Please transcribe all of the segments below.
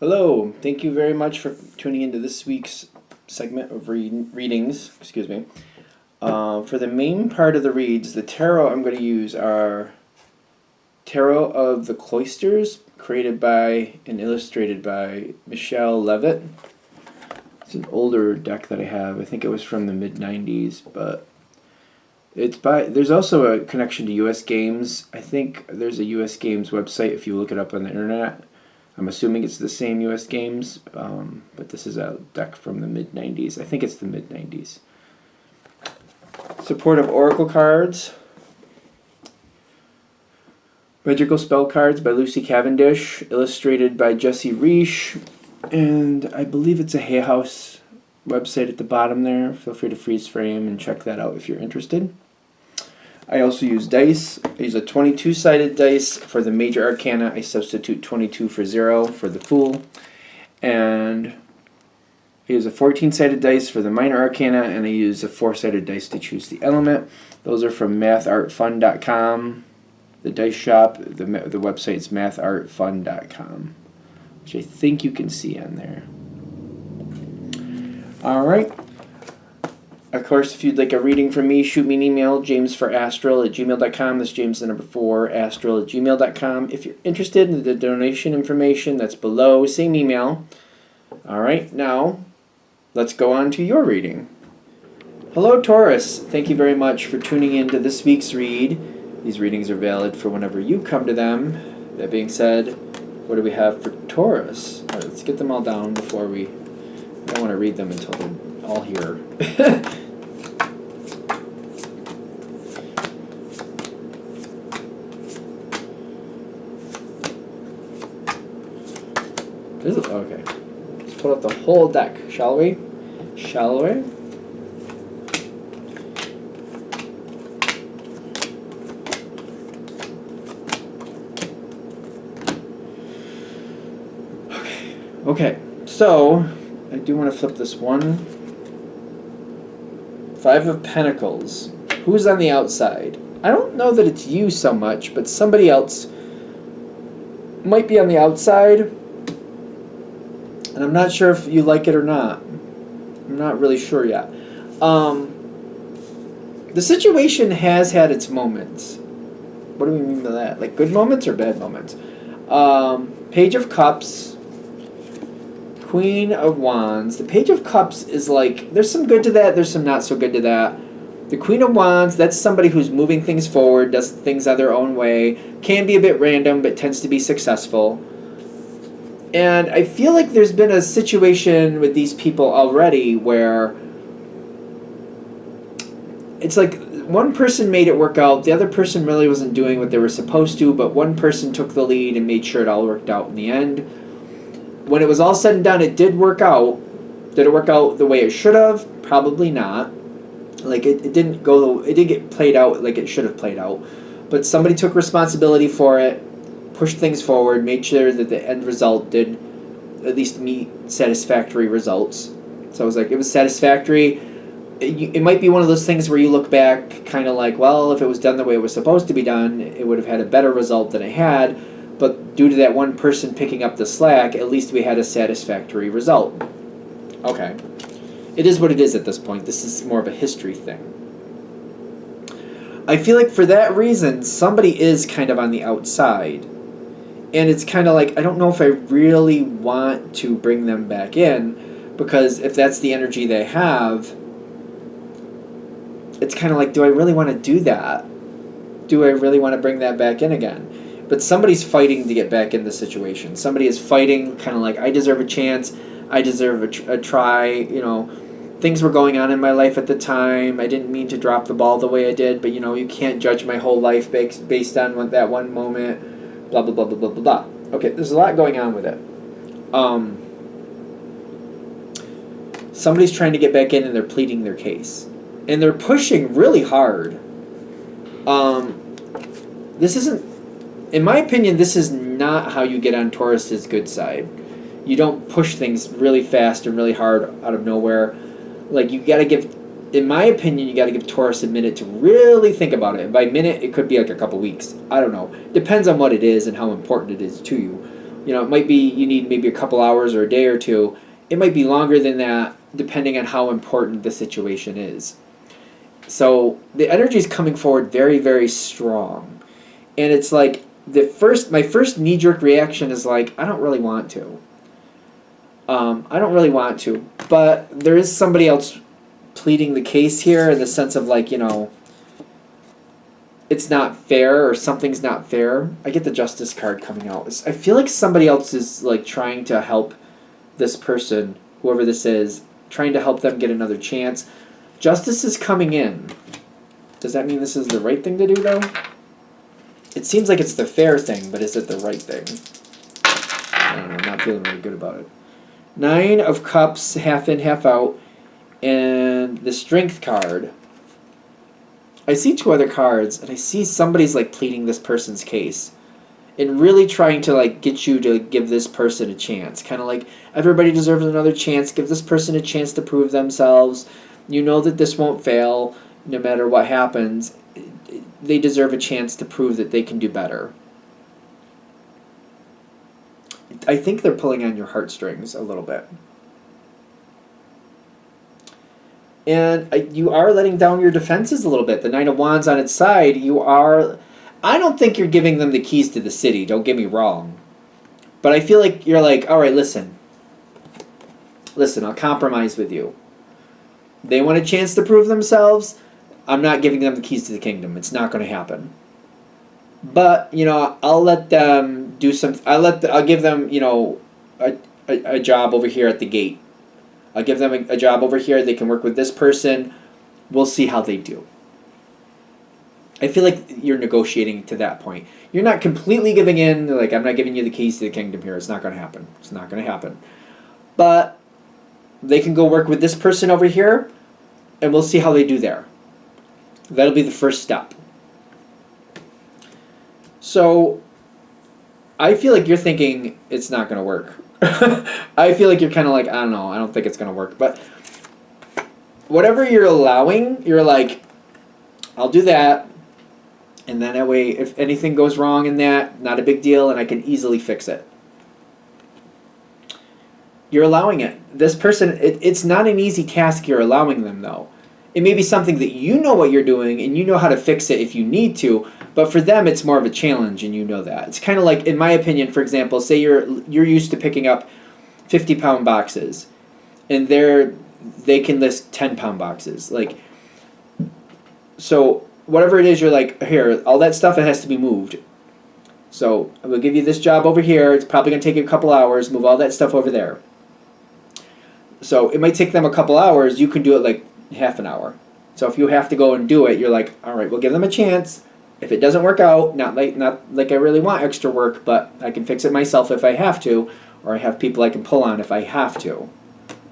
Hello, thank you very much for tuning into this week's segment of readings. Excuse me. For the main part of the reads, the tarot I'm going to use are Tarot of the Cloisters, created by and illustrated by Michelle Levitt. It's an older deck that I have. I think it was from the mid-90s, but it's by. There's also a connection to U.S. Games. I think there's a U.S. Games website if you look it up on the internet. I'm assuming it's the same U.S. Games, but this is a deck from the mid-90s. I think it's the mid-90s. Supportive Oracle cards. Magical Spell cards by Lucy Cavendish, illustrated by Jesse Reish, and I believe it's a Hay House website at the bottom there. Feel free to freeze frame and check that out if you're interested. I also use dice. I use a 22-sided dice for the major arcana. I substitute 22 for 0 for the Fool. And I use a 14-sided dice for the minor arcana, and I use a 4-sided dice to choose the element. Those are from mathartfun.com. The dice shop, the website is mathartfun.com, which I think you can see on there. All right. Of course, if you'd like a reading from me, shoot me an email, jamesforastral@gmail.com. That's James the number 4, astral@gmail.com. If you're interested in the donation information, that's below, same email. All right, now let's go on to your reading. Hello, Taurus. Thank you very much for tuning in to this week's read. These readings are valid for whenever you come to them. That being said, what do we have for Taurus? All right, let's get them all down before I don't want to read them until they're all here. Okay. Let's pull out the whole deck, shall we? Shall we? Okay, so I do want to flip this one. 5 of Pentacles. Who's on the outside? I don't know that it's you so much, but somebody else might be on the outside. And I'm not sure if you like it or not. I'm not really sure yet. The situation has had its moments. What do we mean by that? Like good moments or bad moments? Page of Cups. Queen of Wands. The Page of Cups is like, there's some good to that, there's some not so good to that. The Queen of Wands, that's somebody who's moving things forward, does things on their own way, can be a bit random, but tends to be successful. And I feel like there's been a situation with these people already where it's like one person made it work out, the other person really wasn't doing what they were supposed to, but one person took the lead and made sure it all worked out in the end. When it was all said and done, it did work out. Did it work out the way it should have? Probably not. Like it didn't get played out like it should have played out. But somebody took responsibility for it, pushed things forward, made sure that the end result did at least meet satisfactory results. So it was satisfactory. It might be one of those things where you look back kind of like, well, if it was done the way it was supposed to be done, it would have had a better result than it had. But due to that one person picking up the slack, at least we had a satisfactory result. Okay. It is what it is at this point. This is more of a history thing. I feel like for that reason, somebody is kind of on the outside. And it's kind of like, I don't know if I really want to bring them back in, because if that's the energy they have, it's kind of like, do I really want to do that? Do I really want to bring that back in again? But somebody's fighting to get back in the situation. Somebody is fighting, kind of like, I deserve a chance. I deserve a try. You know, things were going on in my life at the time. I didn't mean to drop the ball the way I did. But, you know, you can't judge my whole life based on that one moment. Blah, blah, blah, blah, blah, blah, blah. Okay, there's a lot going on with it. Somebody's trying to get back in and they're pleading their case. And they're pushing really hard. This isn't... In my opinion, this is not how you get on Taurus's good side. You don't push things really fast and really hard out of nowhere. Like, you got to give, in my opinion, you got to give Taurus a minute to really think about it. And by minute, it could be like a couple weeks. I don't know. Depends on what it is and how important it is to you. It might be you need maybe a couple hours or a day or two. It might be longer than that, depending on how important the situation is. So the energy is coming forward very, very strong. And it's like my first knee-jerk reaction is like, I don't really want to. I don't really want to. But there is somebody else pleading the case here in the sense of like, it's not fair or something's not fair. I get the justice card coming out. I feel like somebody else is like trying to help this person, whoever this is, trying to help them get another chance. Justice is coming in. Does that mean this is the right thing to do though? It seems like it's the fair thing, but is it the right thing? I don't know, I'm not feeling really good about it. 9 of Cups, half in, half out, and the Strength card. I see 2 other cards, and I see somebody's like pleading this person's case and really trying to like get you to give this person a chance. Kind of like everybody deserves another chance. Give this person a chance to prove themselves. You know that this won't fail no matter what happens. They deserve a chance to prove that they can do better. I think they're pulling on your heartstrings a little bit. And you are letting down your defenses a little bit. The 9 of Wands on its side, I don't think you're giving them the keys to the city, don't get me wrong. But I feel like you're like, all right, listen, I'll compromise with you. They want a chance to prove themselves. I'm not giving them the keys to the kingdom. It's not going to happen. But, I'll let them do I'll give them, a job over here at the gate. I'll give them a job over here. They can work with this person. We'll see how they do. I feel like you're negotiating to that point. You're not completely giving in. Like, I'm not giving you the keys to the kingdom here. It's not going to happen. It's not going to happen. But they can go work with this person over here, and we'll see how they do there. That'll be the first step. So I feel like you're thinking it's not going to work. I feel like you're kind of like, I don't know, I don't think it's going to work. But whatever you're allowing, you're like, I'll do that. And then that way, if anything goes wrong in that, not a big deal, and I can easily fix it. You're allowing it. This person, it's not an easy task you're allowing them, though. It may be something that you know what you're doing, and you know how to fix it if you need to, but for them, it's more of a challenge, and you know that. It's kind of like, in my opinion, for example, say you're used to picking up 50-pound boxes, and they can list 10-pound boxes. Like, so whatever it is, you're like, here, all that stuff, it has to be moved. So I'm going to give you this job over here. It's probably going to take you a couple hours. Move all that stuff over there. So it might take them a couple hours. You can do it like half an hour. So if you have to go and do it, you're like, all right, we'll give them a chance. If it doesn't work out, not like I really want extra work, but I can fix it myself if I have to, or I have people I can pull on if I have to.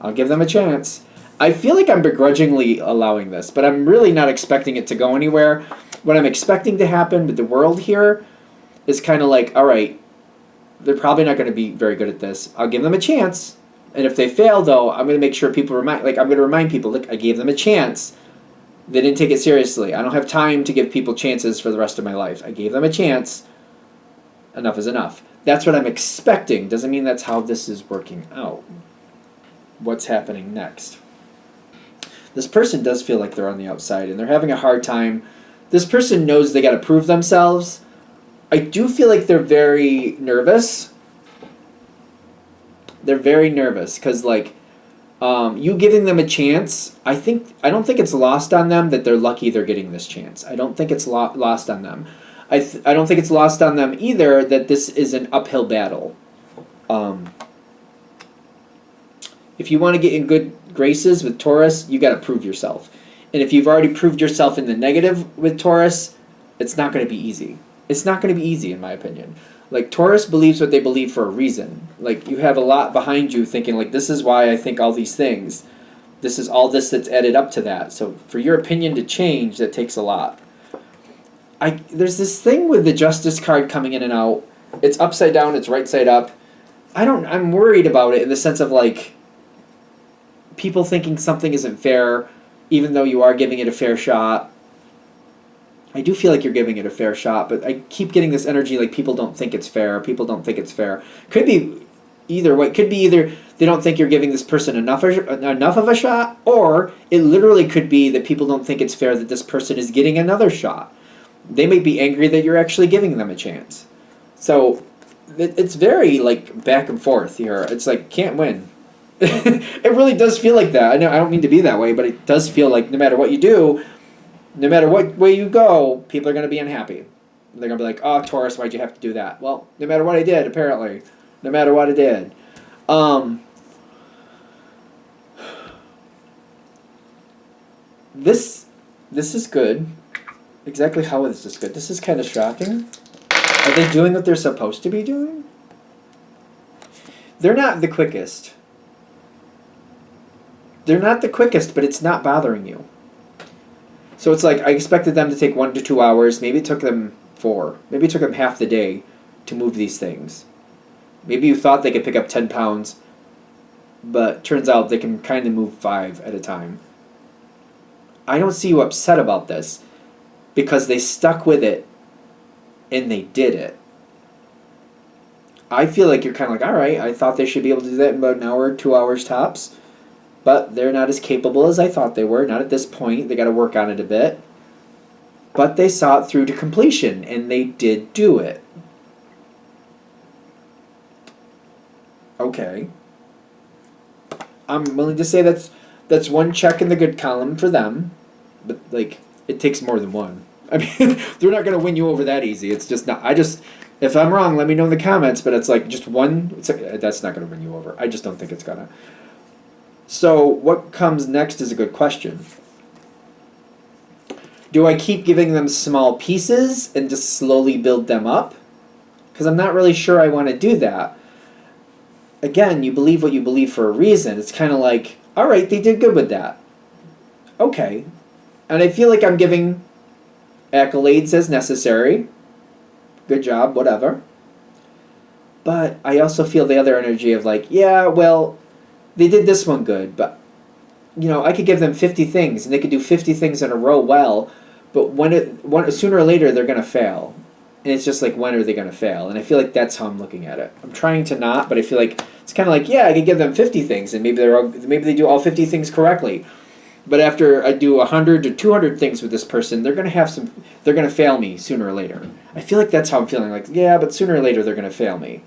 I'll give them a chance. I feel like I'm begrudgingly allowing this, but I'm really not expecting it to go anywhere. What I'm expecting to happen with the world here is kind of like, all right, they're probably not going to be very good at this. I'll give them a chance. And if they fail, though, I'm going to make sure people I'm going to remind people, look, I gave them a chance. They didn't take it seriously. I don't have time to give people chances for the rest of my life. I gave them a chance. Enough is enough. That's what I'm expecting. Doesn't mean that's how this is working out. What's happening next? This person does feel like they're on the outside, and they're having a hard time. This person knows they got to prove themselves. I do feel like they're very nervous. They're very nervous because, you giving them a chance, I don't think it's lost on them that they're lucky they're getting this chance. I don't think it's lost on them. I don't think it's lost on them either that this is an uphill battle. If you want to get in good graces with Taurus, you got to prove yourself. And if you've already proved yourself in the negative with Taurus, it's not going to be easy. It's not going to be easy, in my opinion. Like, Taurus believes what they believe for a reason. Like, you have a lot behind you thinking, like, this is why I think all these things. This is all this that's added up to that. So for your opinion to change, that takes a lot. There's this thing with the Justice card coming in and out. It's upside down, it's right side up. I'm worried about it in the sense of, like, people thinking something isn't fair, even though you are giving it a fair shot. I do feel like you're giving it a fair shot, but I keep getting this energy like people don't think it's fair. People don't think it's fair. Could be either way. Could be either they don't think you're giving this person enough of a shot, or it literally could be that people don't think it's fair that this person is getting another shot. They may be angry that you're actually giving them a chance. So it's very like back and forth here. It's like can't win. It really does feel like that. I know I don't mean to be that way, but it does feel like no matter what you do, no matter what way you go, people are going to be unhappy. They're going to be like, oh, Taurus, why'd you have to do that? Well, no matter what I did, apparently. No matter what I did. This is good. Exactly how is this good? This is kind of shocking. Are they doing what they're supposed to be doing? They're not the quickest. They're not the quickest, but it's not bothering you. So it's like I expected them to take 1 to 2 hours. Maybe it took them 4. Maybe it took them half the day to move these things. Maybe you thought they could pick up 10 pounds, but turns out they can kind of move 5 at a time. I don't see you upset about this because they stuck with it and they did it. I feel like you're kind of like, all right, I thought they should be able to do that in about an hour, 2 hours tops. But they're not as capable as I thought they were. Not at this point. They got to work on it a bit. But they saw it through to completion, and they did do it. Okay. I'm willing to say that's one check in the good column for them. But, like, it takes more than one. I mean, they're not going to win you over that easy. It's just not. If I'm wrong, let me know in the comments. But it's like just one. That's not going to win you over. I just don't think it's going to. So what comes next is a good question. Do I keep giving them small pieces and just slowly build them up? Because I'm not really sure I want to do that. Again, you believe what you believe for a reason. It's kind of like, all right, they did good with that. Okay. And I feel like I'm giving accolades as necessary. Good job, whatever. But I also feel the other energy of like, yeah, well, they did this one good, but I could give them 50 things and they could do 50 things in a row well, but sooner or later they're going to fail. And it's just like, when are they going to fail? And I feel like that's how I'm looking at it. I'm trying to not, but I feel like it's kind of like, yeah, I could give them 50 things and maybe they do all 50 things correctly. But after I do 100 to 200 things with this person, they're going to fail me sooner or later. I feel like that's how I'm feeling. Like, yeah, but sooner or later they're going to fail me.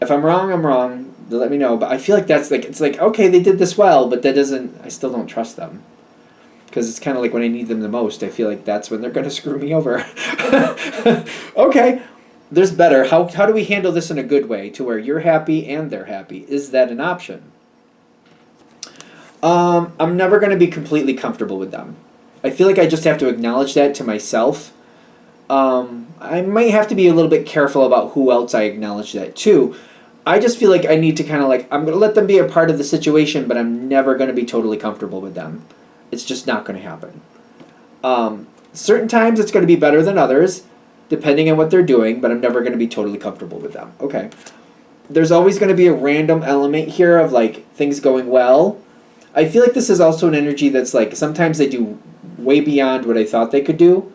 If I'm wrong, I'm wrong. Let me know. But I feel like it's like, okay, they did this well, but I still don't trust them. Because it's kind of like when I need them the most, I feel like that's when they're going to screw me over. Okay, there's better. How do we handle this in a good way to where you're happy and they're happy? Is that an option? I'm never going to be completely comfortable with them. I feel like I just have to acknowledge that to myself. I might have to be a little bit careful about who else I acknowledge that to. I just feel like I need to kind of like, I'm going to let them be a part of the situation, but I'm never going to be totally comfortable with them. It's just not going to happen. Certain times it's going to be better than others, depending on what they're doing, but I'm never going to be totally comfortable with them. Okay. There's always going to be a random element here of like things going well. I feel like this is also an energy that's like, sometimes they do way beyond what I thought they could do.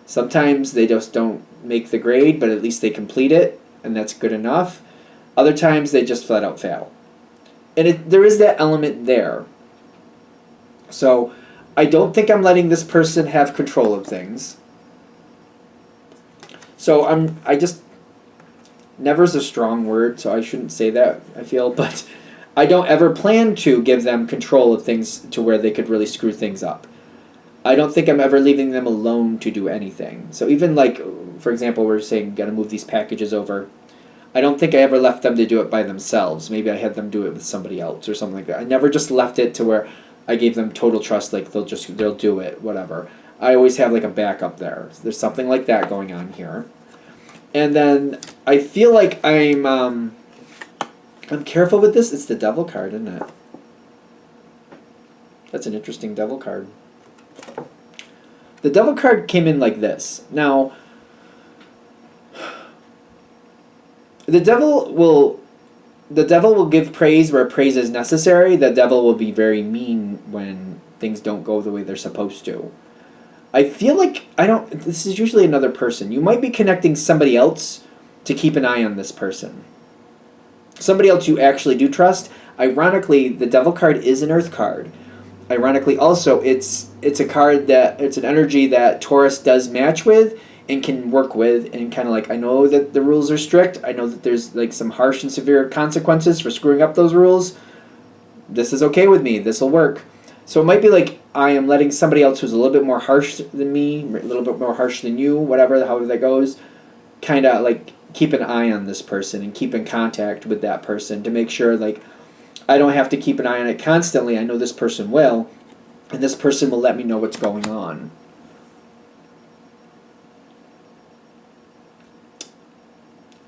Sometimes they just don't make the grade, but at least they complete it, and that's good enough. Other times they just flat out fail. And there is that element there. So I don't think I'm letting this person have control of things. So never's a strong word, so I shouldn't say that, I feel, but I don't ever plan to give them control of things to where they could really screw things up. I don't think I'm ever leaving them alone to do anything. So even like, for example, we're saying got to move these packages over. I don't think I ever left them to do it by themselves. Maybe I had them do it with somebody else or something like that. I never just left it to where I gave them total trust, like they'll do it, whatever. I always have like a backup there. So there's something like that going on here. And then I feel like I'm careful with this. It's the Devil card, isn't it? That's an interesting Devil card. The Devil card came in like this. Now, the devil will give praise where praise is necessary. The devil will be very mean when things don't go the way they're supposed to. I feel like this is usually another person. You might be connecting somebody else to keep an eye on this person. Somebody else you actually do trust. Ironically, the Devil card is an Earth card. Ironically, also, it's a card it's an energy that Taurus does match with and can work with, and kind of like, I know that the rules are strict. I know that there's like some harsh and severe consequences for screwing up those rules. This is okay with me. This will work. So it might be like I am letting somebody else who's a little bit more harsh than me, a little bit more harsh than you, whatever, however that goes, kind of like keep an eye on this person and keep in contact with that person to make sure like I don't have to keep an eye on it constantly. I know this person will, and this person will let me know what's going on.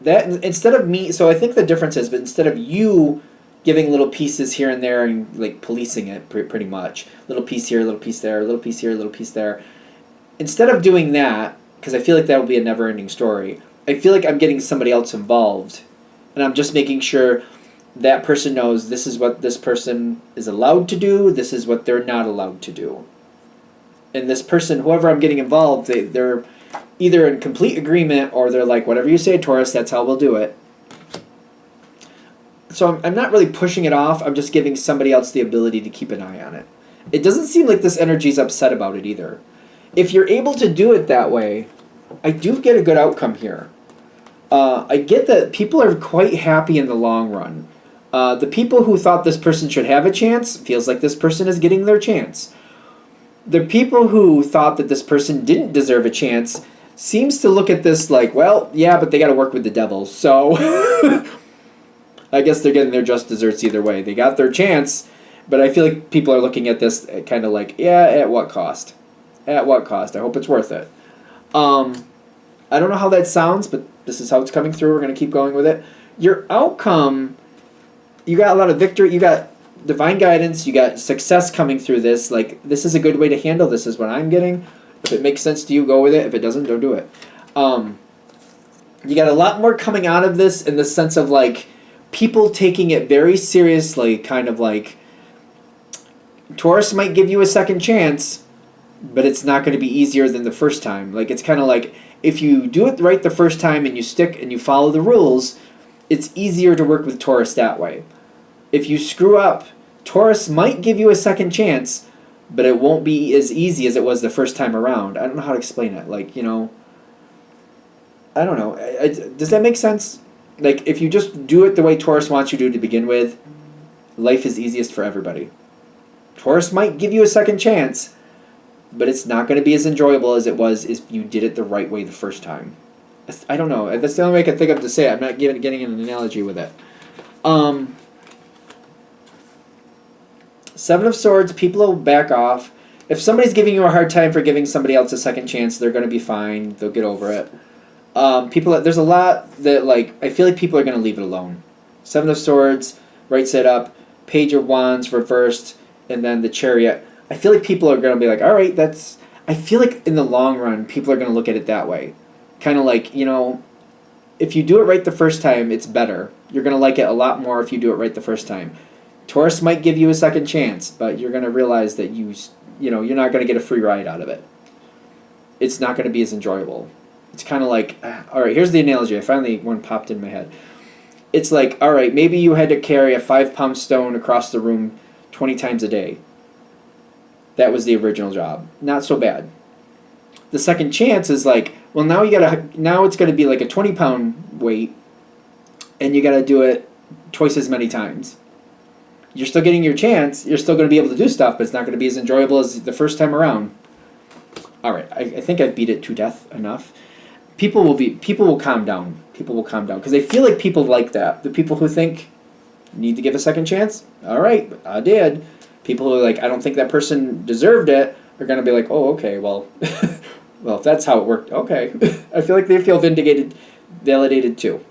That instead of me, so I think the difference is, but instead of you giving little pieces here and there and like policing it pretty much, little piece here, little piece there, little piece here, little piece there, instead of doing that, because I feel like that will be a never-ending story, I feel like I'm getting somebody else involved, and I'm just making sure that person knows this is what this person is allowed to do, this is what they're not allowed to do. And this person, whoever I'm getting involved, they're either in complete agreement or they're like, whatever you say, Taurus, that's how we'll do it. So I'm not really pushing it off, I'm just giving somebody else the ability to keep an eye on it. It doesn't seem like this energy's upset about it either. If you're able to do it that way, I do get a good outcome here. I get that people are quite happy in the long run. The people who thought this person should have a chance, feels like this person is getting their chance. The people who thought that this person didn't deserve a chance seems to look at this like, well, yeah, but they got to work with the devil, so I guess they're getting their just desserts either way. They got their chance, but I feel like people are looking at this kind of like, yeah, at what cost? At what cost? I hope it's worth it. I don't know how that sounds, but this is how it's coming through. We're going to keep going with it. Your outcome, you got a lot of victory. You got divine guidance. You got success coming through this. Like, this is a good way to handle this is what I'm getting. If it makes sense to you, go with it. If it doesn't, don't do it. You got a lot more coming out of this in the sense of, like, people taking it very seriously, kind of like, Taurus might give you a second chance, but it's not going to be easier than the first time. Like, it's kind of like, if you do it right the first time and you stick and you follow the rules, it's easier to work with Taurus that way. If you screw up, Taurus might give you a second chance, but it won't be as easy as it was the first time around. I don't know how to explain it. Like, you know, I don't know. Does that make sense? Like, if you just do it the way Taurus wants you to begin with, life is easiest for everybody. Taurus might give you a second chance, but it's not going to be as enjoyable as it was if you did it the right way the first time. I don't know. That's the only way I can think of to say it. I'm not getting an analogy with it. Seven of Swords, people will back off. If somebody's giving you a hard time for giving somebody else a second chance, they're going to be fine. They'll get over it. There's a lot that, like, I feel like people are going to leave it alone. Seven of Swords, right side up, Page of Wands reversed, and then the Chariot. I feel like people are going to be like, all right, I feel like in the long run, people are going to look at it that way. Kind of like, you know, if you do it right the first time, it's better. You're going to like it a lot more if you do it right the first time. Taurus might give you a second chance, but you're going to realize that you're not going to get a free ride out of it. It's not going to be as enjoyable. It's kind of like, all right, here's the analogy. One popped in my head. It's like, all right, maybe you had to carry a 5-pound stone across the room 20 times a day. That was the original job. Not so bad. The second chance is like, well, now it's going to be like a 20-pound weight, and you got to do it twice as many times. You're still getting your chance. You're still going to be able to do stuff, but it's not going to be as enjoyable as the first time around. All right, I think I've beat it to death enough. People will calm down. People will calm down because they feel like people like that. The people who think need to give a second chance. All right, I did. People who are like, I don't think that person deserved it, are going to be like, oh, okay, well, well, if that's how it worked, okay. I feel like they feel validated too.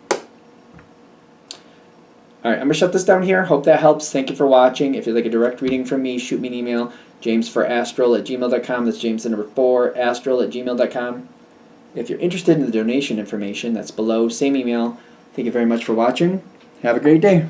All right, I'm going to shut this down here. Hope that helps. Thank you for watching. If you'd like a direct reading from me, shoot me an email, jamesforastral@gmail.com. That's James the number 4, astral@gmail.com. If you're interested in the donation information, that's below. Same email. Thank you very much for watching. Have a great day.